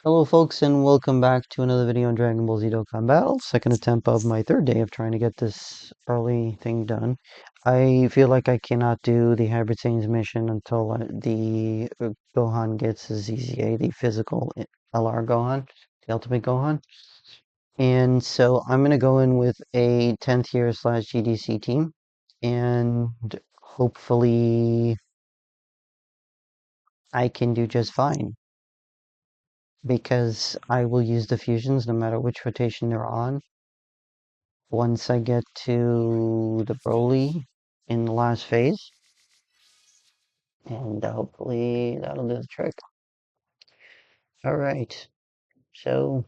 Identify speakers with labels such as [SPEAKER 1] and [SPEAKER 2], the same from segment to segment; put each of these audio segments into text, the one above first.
[SPEAKER 1] Hello folks and welcome back to another video on Dragon Ball Z Dokkan Battle. Second attempt of my third day of trying to get this early thing done. I feel like I cannot do the Hybrid Saiyans mission until the Gohan gets his ZZA, the physical LR Gohan, the Ultimate Gohan. And so I'm going to go in with a 10th year / GDC team and hopefully I can do just fine. Because I will use the fusions no matter which rotation they're on. Once I get to the Broly in the last phase, and hopefully that'll do the trick. Alright, so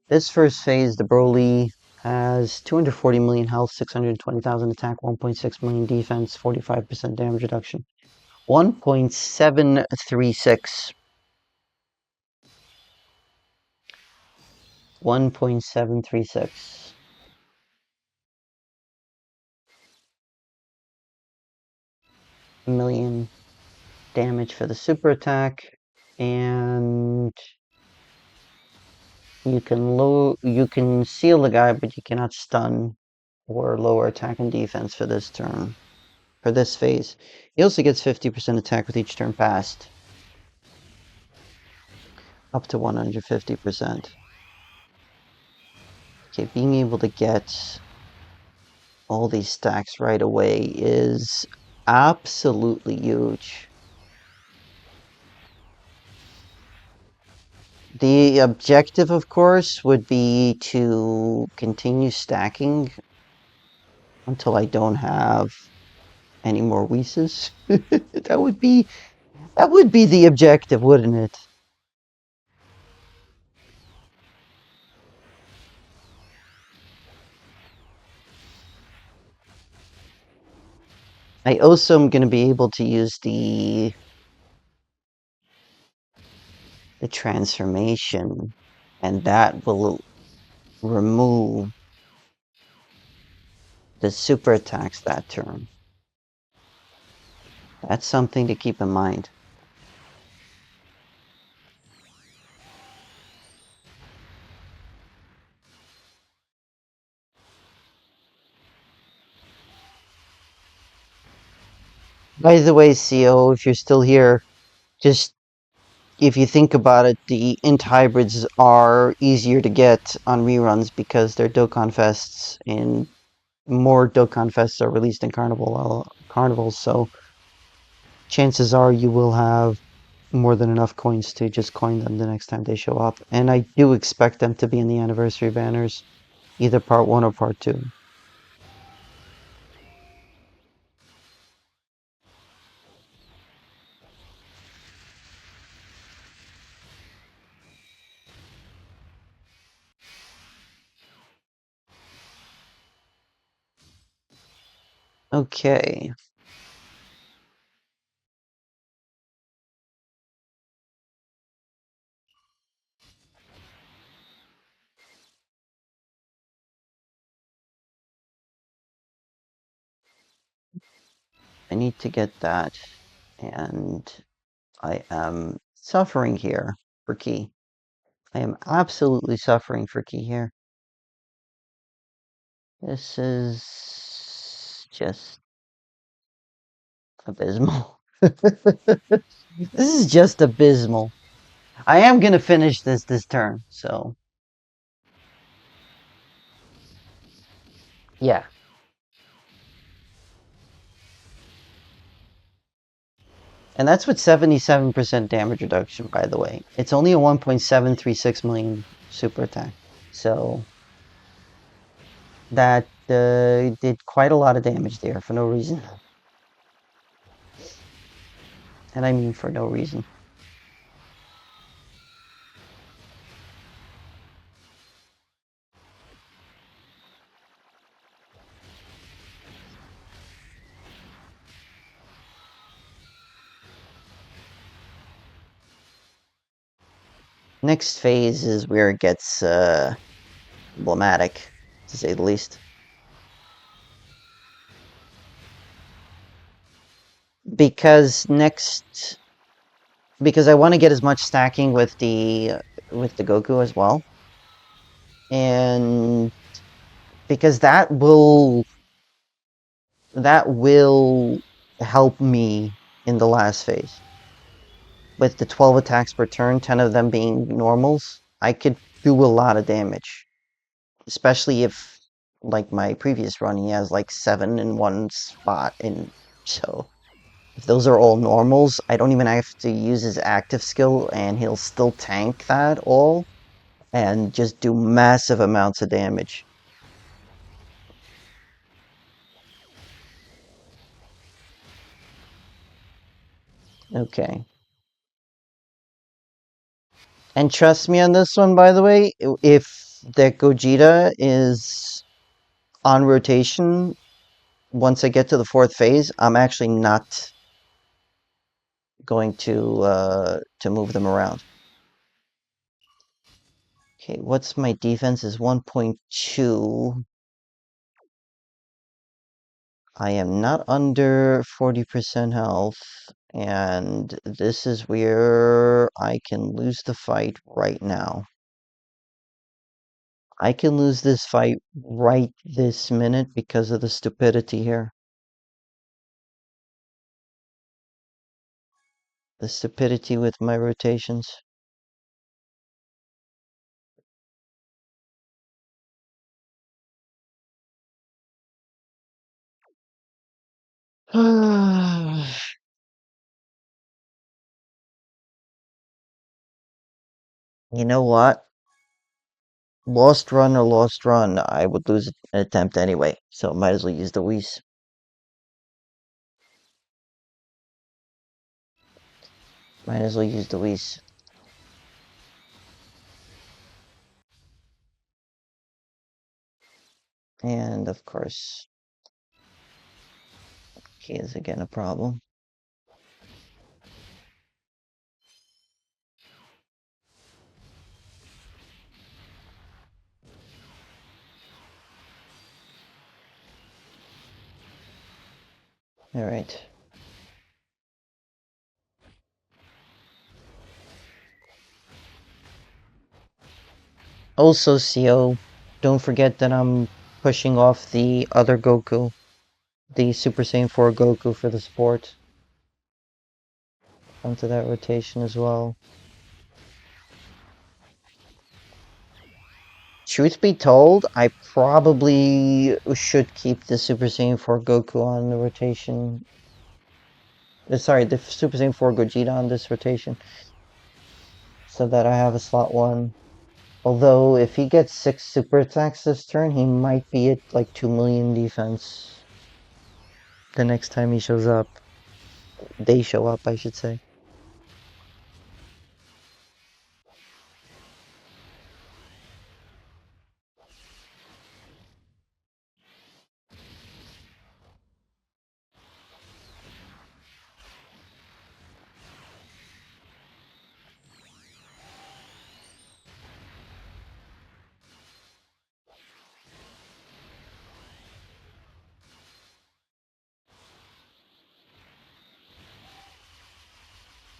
[SPEAKER 1] this first phase, the Broly has 240 million health, 620,000 attack, 1.6 million defense, 45% damage reduction, 1.736. 1.736. million damage for the super attack, and you can seal the guy, but you cannot stun or lower attack and defense for this turn. For this phase. He also gets 50% attack with each turn passed. Up to 150%. Okay, being able to get all these stacks right away is absolutely huge. The objective, of course, would be to continue stacking until I don't have any more Whis. that would be the objective, wouldn't it? I also am going to be able to use the transformation, and that will remove the super attacks that turn. That's something to keep in mind. By the way, CO, if you're still here, just if you think about it, the int hybrids are easier to get on reruns because they're Dokkan Fests, and more Dokkan Fests are released in carnivals, so chances are you will have more than enough coins to just coin them the next time they show up. And I do expect them to be in the anniversary banners, either part 1 or part 2. Okay. I need to get that, and I am suffering here for Ki. I am absolutely suffering for Ki here. This is just abysmal. This is just abysmal. I am going to finish this turn, so yeah. And that's with 77% damage reduction, by the way. It's only a 1.736 million super attack. So that did quite a lot of damage there for no reason. And I mean for no reason. Next phase is where it gets problematic, to say the least. Because next because I want to get as much stacking with the Goku as well, and because that will help me in the last phase. With the 12 attacks per turn, 10 of them being normals, I could do a lot of damage. Especially if, like my previous run, he has like 7 in one spot, and so if those are all normals, I don't even have to use his active skill, and he'll still tank that all, and just do massive amounts of damage. Okay. And trust me on this one, by the way, if that Gogeta is on rotation, once I get to the fourth phase, I'm actually not going to move them around. Okay, what's my defense is 1.2. I am not under 40% health, and this is where I can lose the fight right now. I can lose this fight right this minute because of the stupidity here. The stupidity with my rotations. You know what? Lost run or lost run, I would lose an attempt anyway, so might as well use the Whis. Might as well use the Whis. And of course, he is again a problem. Alright. Also, CO, don't forget that I'm pushing off the other Goku, the Super Saiyan 4 Goku for the support, onto that rotation as well. Truth be told, I probably should keep the Super Saiyan 4 Goku on the rotation. Sorry, the Super Saiyan 4 Gogeta on this rotation, so that I have a slot 1. Although, if he gets 6 super attacks this turn, he might be at like 2 million defense the next time he shows up. They show up, I should say.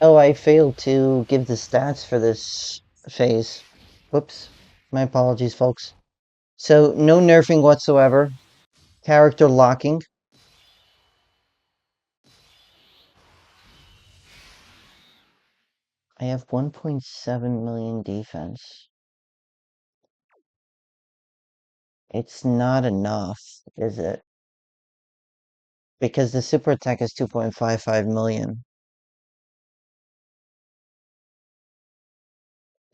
[SPEAKER 1] Oh, I failed to give the stats for this phase. Whoops. My apologies, folks. So, no nerfing whatsoever. Character locking. I have 1.7 million defense. It's not enough, is it? Because the super attack is 2.55 million.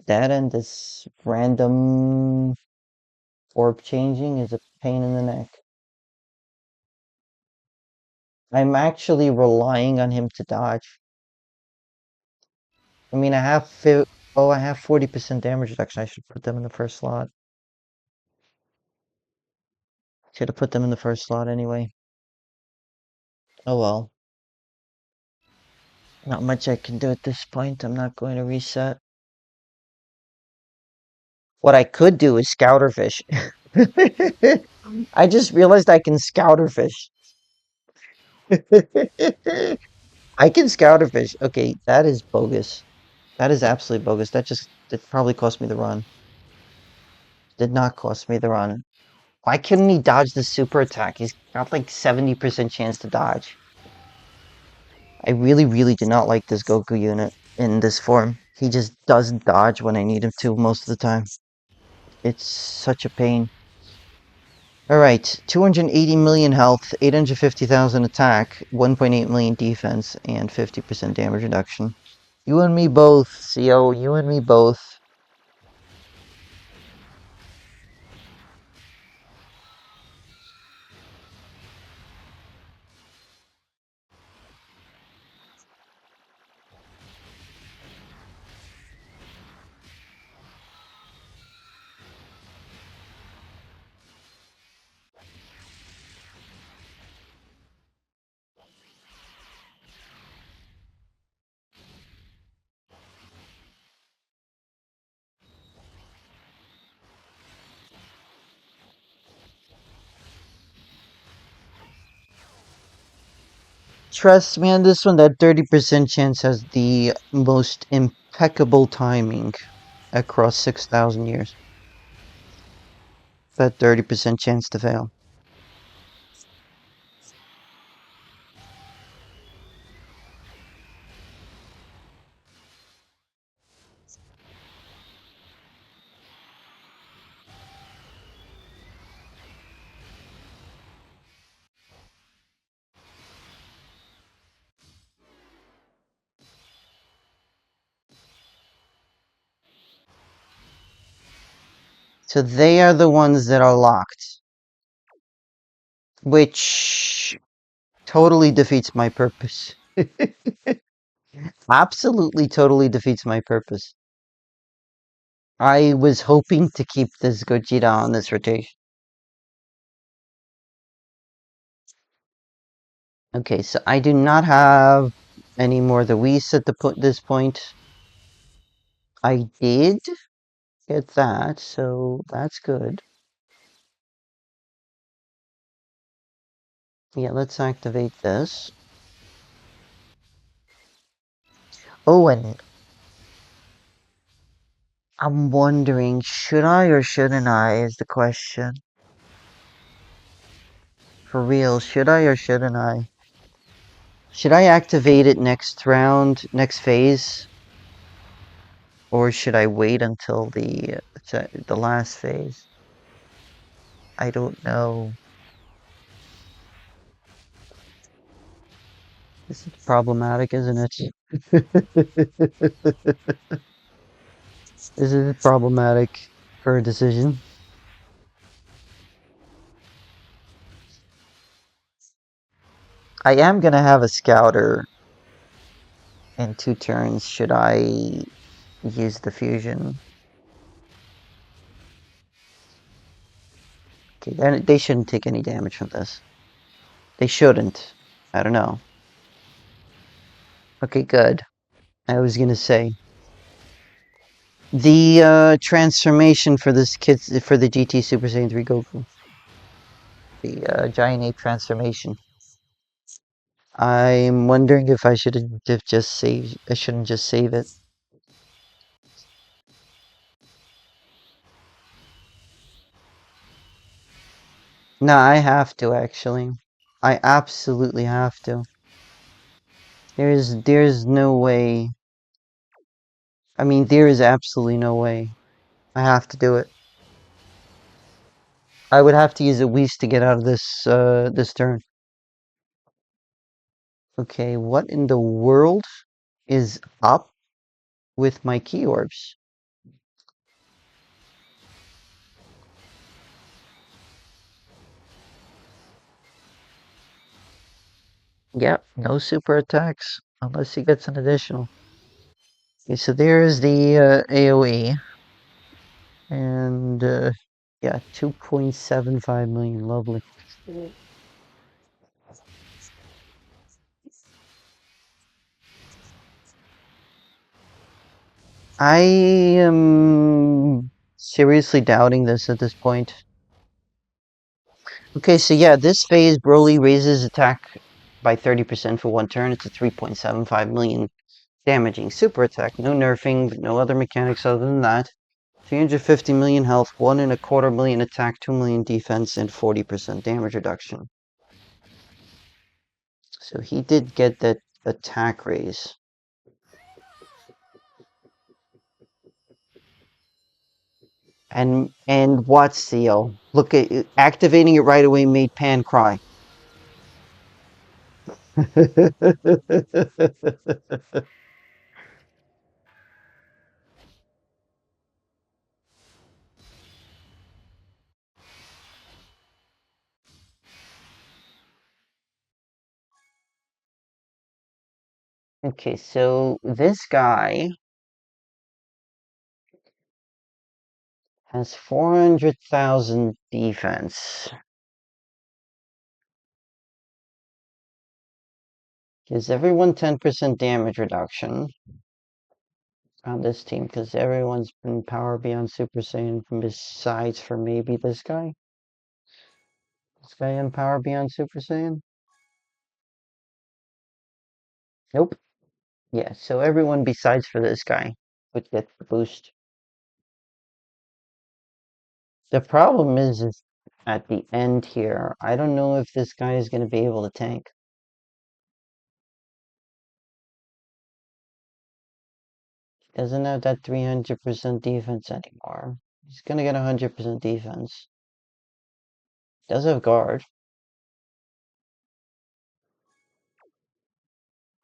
[SPEAKER 1] That and this random orb changing is a pain in the neck. I'm actually relying on him to dodge. I mean, I have 40% damage reduction. I should put them in the first slot. Should have put them in the first slot anyway. Oh well. Not much I can do at this point. I'm not going to reset. What I could do is scouter fish. I just realized I can scouter fish. I can scouter fish. Okay, that is bogus. That is absolutely bogus. That probably cost me the run. Did not cost me the run. Why couldn't he dodge the super attack? He's got like 70% chance to dodge. I really, really do not like this Goku unit in this form. He just doesn't dodge when I need him to most of the time. It's such a pain. Alright, 280 million health, 850,000 attack, 1.8 million defense, and 50% damage reduction. You and me both, CO, you and me both. Trust me on this one, that 30% chance has the most impeccable timing across 6,000 years. That 30% chance to fail. So they are the ones that are locked. Which totally defeats my purpose. Absolutely totally defeats my purpose. I was hoping to keep this Gogeta on this rotation. Okay, so I do not have any more the Whis at this point. I did get that, so that's good. Yeah, let's activate this. Oh, and I'm wondering, should I or shouldn't I is the question. For real, should I or shouldn't I? Should I activate it next round, next phase? Or should I wait until the last phase? I don't know. This is problematic, isn't it? This is problematic for a decision. I am gonna have a scouter in 2 turns. Should I use the fusion? Okay, then they shouldn't take any damage from this. They shouldn't. I don't know. Okay, good. I was gonna say the transformation for this kid for the GT Super Saiyan 3 Goku, the Giant Ape transformation. I'm wondering if I shouldn't have just saved. I shouldn't just save it. No, I have to actually. I absolutely have to. There's no way. I mean, there is absolutely no way. I have to do it. I would have to use a Whis to get out of this turn. Okay, what in the world is up with my key orbs? Yep, no super attacks unless he gets an additional. Okay, so there's the AoE. And yeah, 2.75 million. Lovely. I am seriously doubting this at this point. Okay, so yeah, this phase Broly raises attack by 30% for 1 turn. It's a 3.75 million Damaging. Super attack. No nerfing, no other mechanics other than that. 350 million health, 1.25 million attack, 2 million defense, and 40% damage reduction. So he did get that attack raise. And what, Seal? Look at activating it right away made Pan cry. Okay, so this guy has 400,000 defense. Gives everyone 10% damage reduction on this team because everyone's been power beyond Super Saiyan besides for maybe this guy. This guy in power beyond Super Saiyan? Nope. Yeah, so everyone besides for this guy would get the boost. The problem is at the end here, I don't know if this guy is going to be able to tank. He doesn't have that 300% defense anymore. He's going to get 100% defense. Does have guard.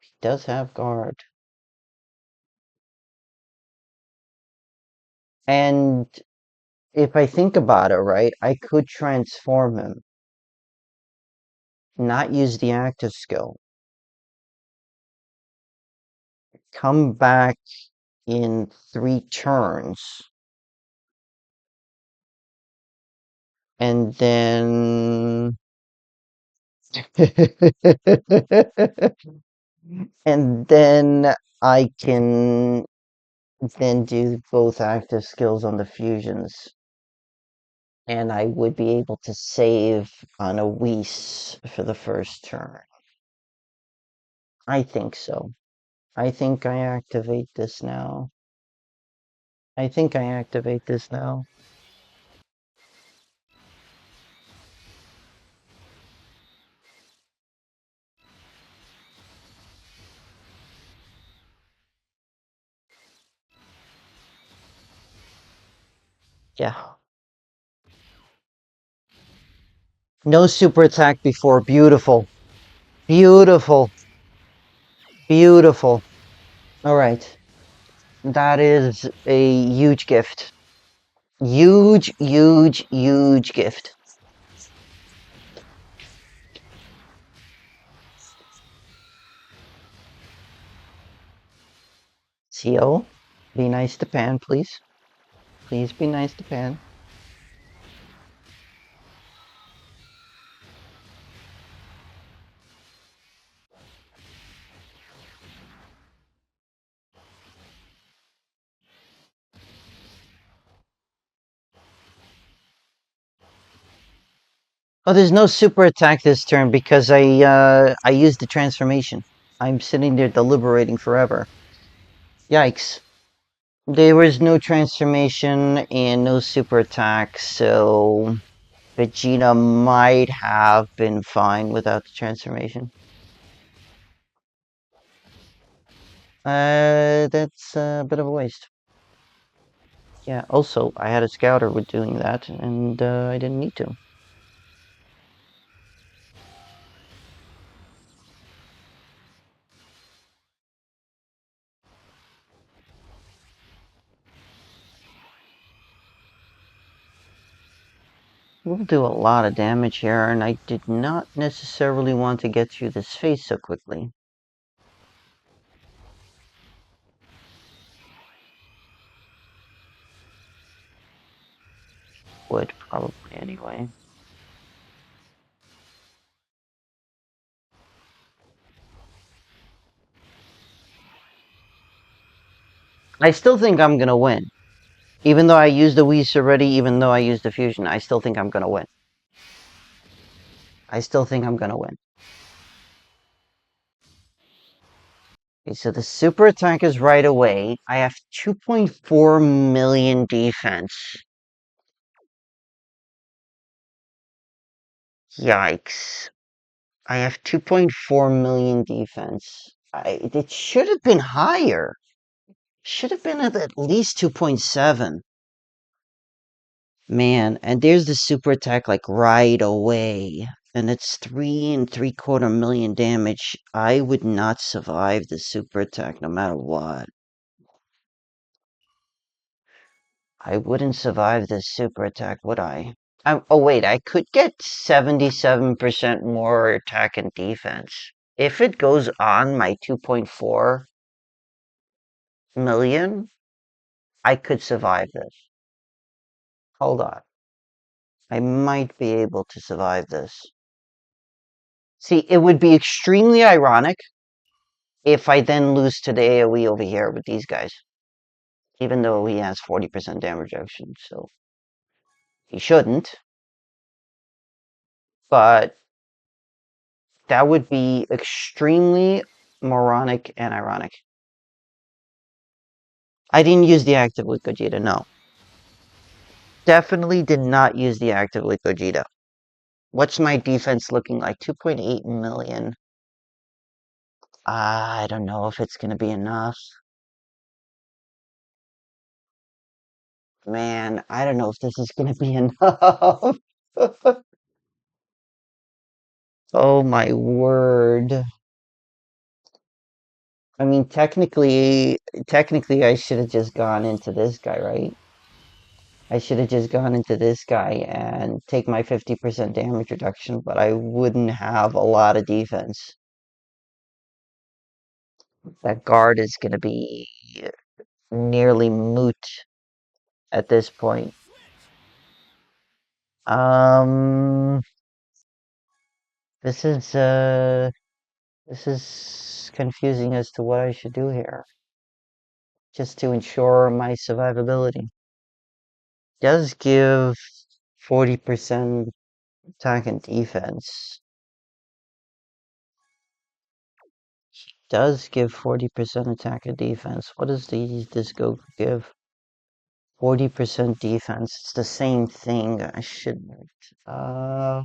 [SPEAKER 1] He does have guard. And if I think about it, right, I could transform him. Not use the active skill. Come back in 3 turns. And then... and then I can then do both active skills on the fusions. And I would be able to save on a Whis for the first turn. I think so. I think I activate this now. I think I activate this now. Yeah. No super attack before. Beautiful. Beautiful. Beautiful. Alright. That is a huge gift. Huge, huge, huge gift. CO, be nice to Pan, please. Please be nice to Pan. Oh, there's no super attack this turn because I used the transformation. I'm sitting there deliberating forever. Yikes. There was no transformation and no super attack, so Vegeta might have been fine without the transformation. That's a bit of a waste. Yeah, also, I had a scouter with doing that, and I didn't need to. We'll do a lot of damage here, and I did not necessarily want to get through this phase so quickly. Would, probably, anyway. I still think I'm gonna win. Even though I used the Whis already, even though I used the Fusion, I still think I'm gonna win. I still think I'm gonna win. Okay, so the super attack is right away. I have 2.4 million defense. Yikes. I have 2.4 million defense. It should have been higher. Should have been at least 2.7. Man, and there's the super attack like right away. And it's 3.75 million damage. I would not survive the super attack no matter what. I wouldn't survive this super attack, would I? Oh wait, I could get 77% more attack and defense. If it goes on my 2.4 million, I could survive this. Hold on. I might be able to survive this. See, it would be extremely ironic if I then lose to the AoE over here with these guys. Even though he has 40% damage reduction, so he shouldn't. But that would be extremely moronic and ironic. I didn't use the active with Gogeta, no. Definitely did not use the active with Gogeta. What's my defense looking like? 2.8 million. I don't know if it's going to be enough. Man, I don't know if this is going to be enough. Oh my word. I mean, technically, I should have just gone into this guy, right? I should have just gone into this guy and take my 50% damage reduction, but I wouldn't have a lot of defense. That guard is going to be nearly moot at this point. This is confusing as to what I should do here, just to ensure my survivability. Does give 40% attack and defense. Does give 40% attack and defense. What does this go give? 40% defense. It's the same thing. I shouldn't. I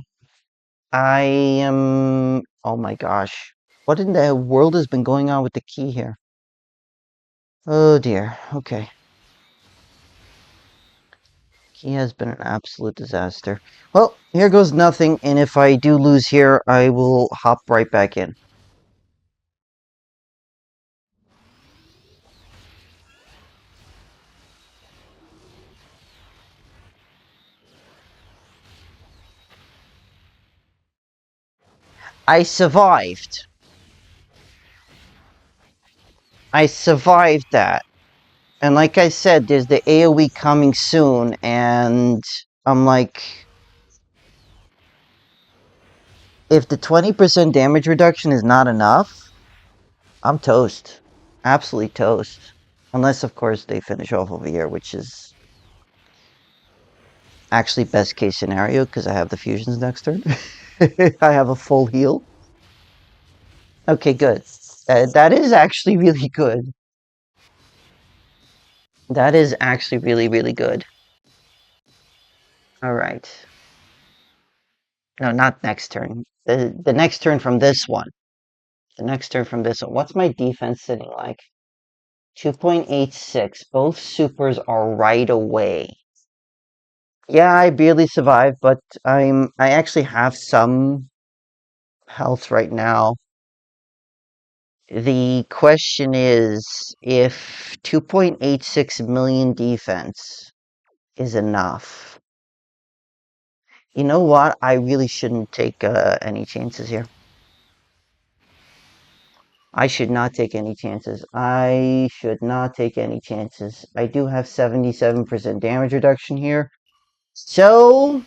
[SPEAKER 1] am. Oh my gosh. What in the world has been going on with the key here? Oh dear. Okay. He has been an absolute disaster. Well, here goes nothing, and if I do lose here, I will hop right back in. I survived. I survived that. And like I said, there's the AoE coming soon, and I'm like, if the 20% damage reduction is not enough, I'm toast. Absolutely toast. Unless, of course, they finish off over here, which is actually best case scenario, because I have the fusions next turn. I have a full heal. Okay, good. That is actually really good. That is actually really, really good. All right. No, not next turn. The next turn from this one. The next turn from this one. What's my defense sitting like? 2.86. Both supers are right away. Yeah, I barely survived, but I actually have some health right now. The question is if 2.86 million defense is enough. You know what? I really shouldn't take any chances here. I should not take any chances. I should not take any chances. I do have 77% damage reduction here. So,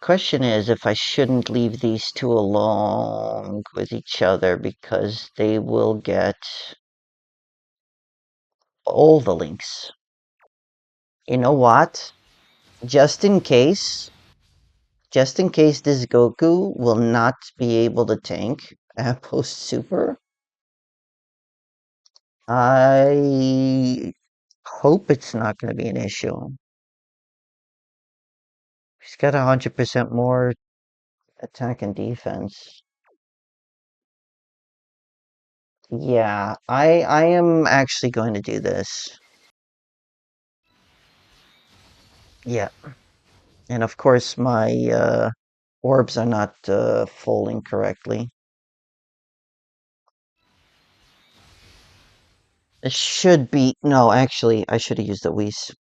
[SPEAKER 1] question is if I shouldn't leave these two alone with each other because they will get all the links. You know what? Just in case this Goku will not be able to tank post super, I hope it's not going to be an issue. He's got 100% more attack and defense. Yeah, I am actually going to do this. Yeah, and of course my orbs are not falling correctly. It should be no, actually, I should have used the Whis.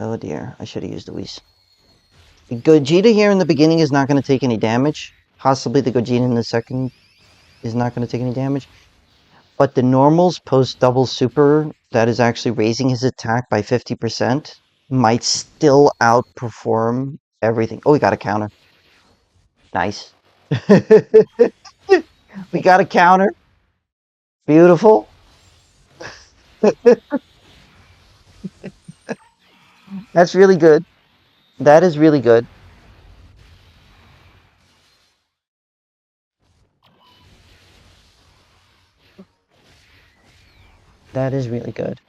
[SPEAKER 1] Oh dear, I should have used the Whis. Gogeta here in the beginning is not going to take any damage. Possibly the Gogeta in the second is not going to take any damage. But the normals post double super that is actually raising his attack by 50% might still outperform everything. Oh, we got a counter. Nice. We got a counter. Beautiful. That's really good. That is really good. That is really good.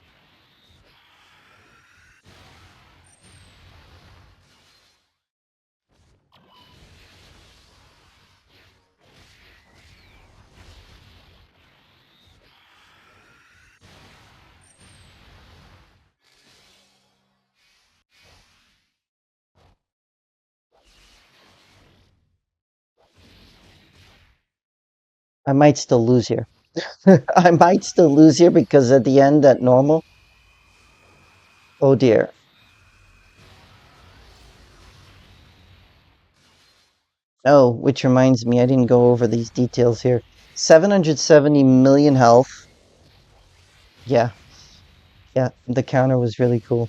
[SPEAKER 1] I might still lose here. I might still lose here because at the end at normal. Oh dear. Oh, which reminds me, I didn't go over these details here. 770 million health. Yeah, yeah, the counter was really cool.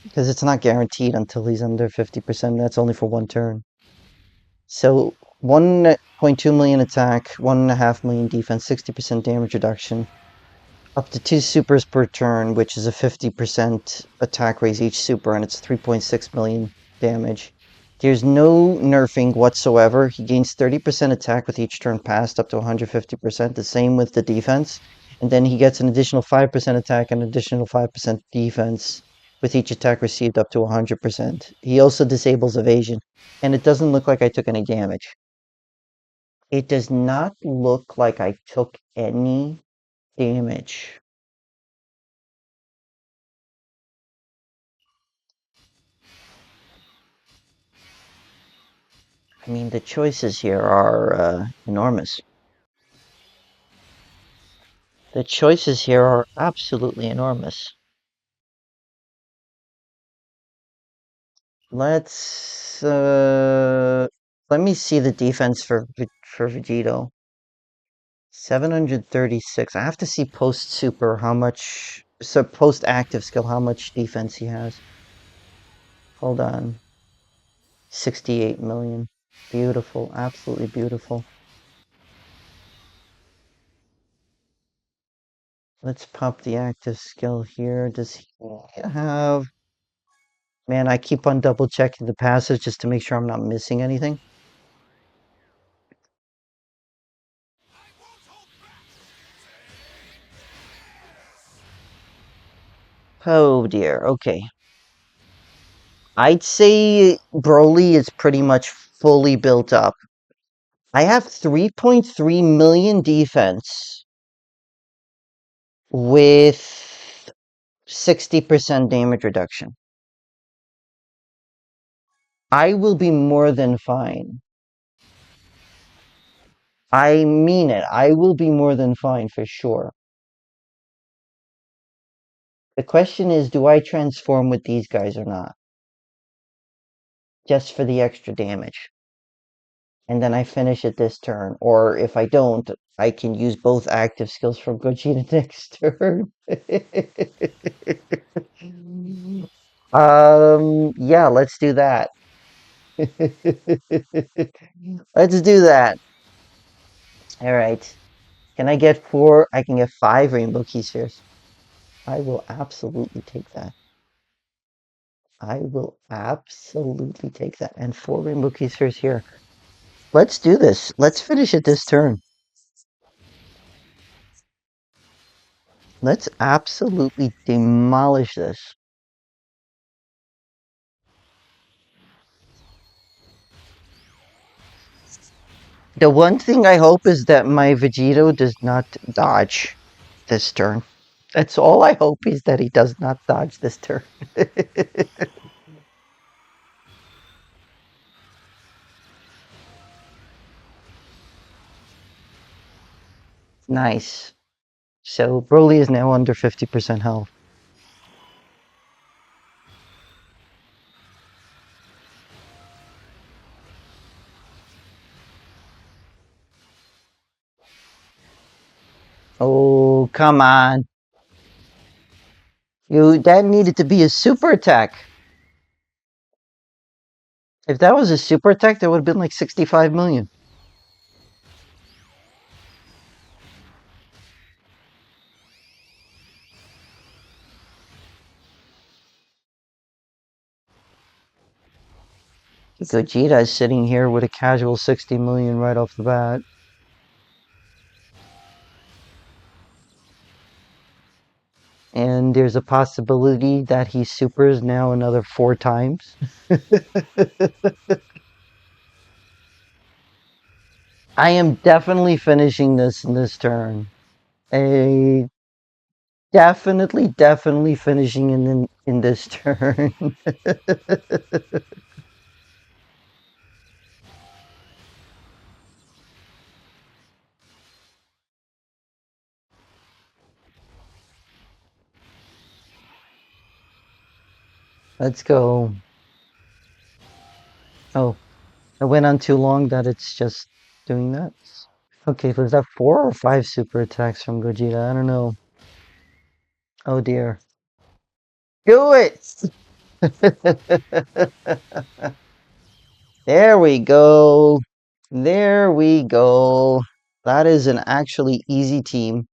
[SPEAKER 1] Because it's not guaranteed until he's under 50%. That's only for one turn. So 1.2 million attack, 1.5 million defense, 60% damage reduction. Up to 2 supers per turn, which is a 50% attack raise each super, and it's 3.6 million damage. There's no nerfing whatsoever. He gains 30% attack with each turn passed, up to 150%. The same with the defense. And then he gets an additional 5% attack and an additional 5% defense with each attack received up to 100%. He also disables evasion. And it doesn't look like I took any damage. It does not look like I took any damage. I mean, the choices here are enormous. The choices here are absolutely enormous. Let's let me see the defense for Vegito. 736. I have to see post super how much, so post active skill how much defense he has. Hold on. 68 million. Beautiful, absolutely beautiful. Let's pop the active skill here. Does he have... Man, I keep on double checking the passes just to make sure I'm not missing anything. Oh dear, okay. I'd say Broly is pretty much fully built up. I have 3.3 million defense with 60% damage reduction. I will be more than fine. I mean it. I will be more than fine for sure. The question is, do I transform with these guys or not? Just for the extra damage. And then I finish it this turn. Or if I don't, I can use both active skills from Gogeta next turn. Yeah, let's do that. Let's do that. All right. Can I get 4? I can get 5 rainbow key spheres. I will absolutely take that. I will absolutely take that. And 4 rainbow key spheres here. Let's do this. Let's finish it this turn. Let's absolutely demolish this. The one thing I hope is that my Vegito does not dodge this turn. That's all I hope, is that he does not dodge this turn. Nice. So Broly is now under 50% health. Oh, come on. That needed to be a super attack. If that was a super attack, that would have been like 65 million. Gogeta is sitting here with a casual 60 million right off the bat. And there's a possibility that he supers now another 4 times. I am definitely finishing this in this turn. A definitely finishing in this turn. Let's go. Oh, I went on too long that it's just doing that. Okay, was that 4 or 5 super attacks from Gogeta? I don't know. Oh dear. Do it! There we go. There we go. That is an actually easy team.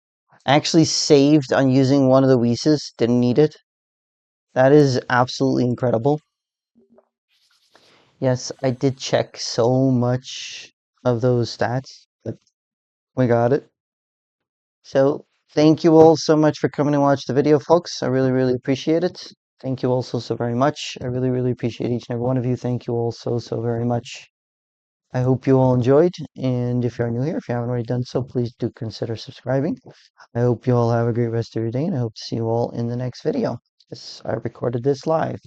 [SPEAKER 1] Actually saved on using one of the Whis. Didn't need it. That is absolutely incredible. Yes, I did check so much of those stats, but we got it. So thank you all so much for coming and watch the video, folks. I really appreciate it. Thank you all so very much. I really appreciate each and every one of you. Thank you all so very much. I hope you all enjoyed, and if you're new here, if you haven't already done so, please do consider subscribing. I hope you all have a great rest of your day, and I hope to see you all in the next video. Yes, I recorded this live.